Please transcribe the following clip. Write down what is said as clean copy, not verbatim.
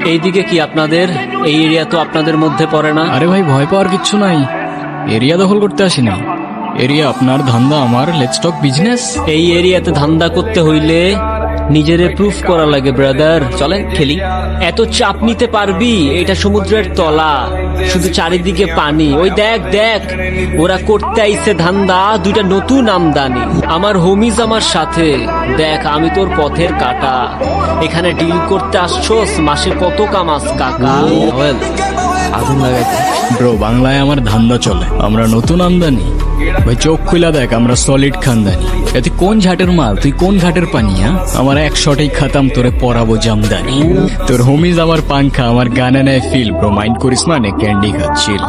এইদিকে কি আপনাদের? এই এরিয়া তো আপনাদের মধ্যে পড়ে না। আরে ভাই, ভয় পাওয়ার কিচ্ছু নাই। এরিয়া দখল করতে আসি না। এরিয়া আপনার, ধান্দা আমার। Let's talk business. এই এরিয়াতে ধান্দা করতে হইলে নিজেরে প্রুফ করা লাগে ব্রাদার। চলেন খেলি। এত চাপ নিতে পারবি? এটা সমুদ্রের তলা, শুধু চারিদিকে পানি। ওই দেখ দেখ, ওরা করতে আইছে ধান্দা, দুইটা নতুন আমদানি। আমার হোমিজ আমার সাথে। দেখ, আমি তোর পথের কাটা। এখানে ডিল করতে আসছোস, মাসে কত কামাস কাকা? আগুন লাগাইতে ব্রো, বাংলায় আমার ধান্দা চলে। আমরা নতুন আমদানি। ভাই চোখ খুলা দেখ, আমরা সলিড খানদানি। এতে কোন ঝাটের মাল, তুই কোন ঘাটের পানি? আমার এক শটেই খাতাম, তোরে পরাবো জামদানি। তোর হোমিজ আমার পাংখা, আমার গানে নেয় ফিল। ব্রো মাইন্ড করিস না, নে ক্যান্ডি খাচ্ছিল।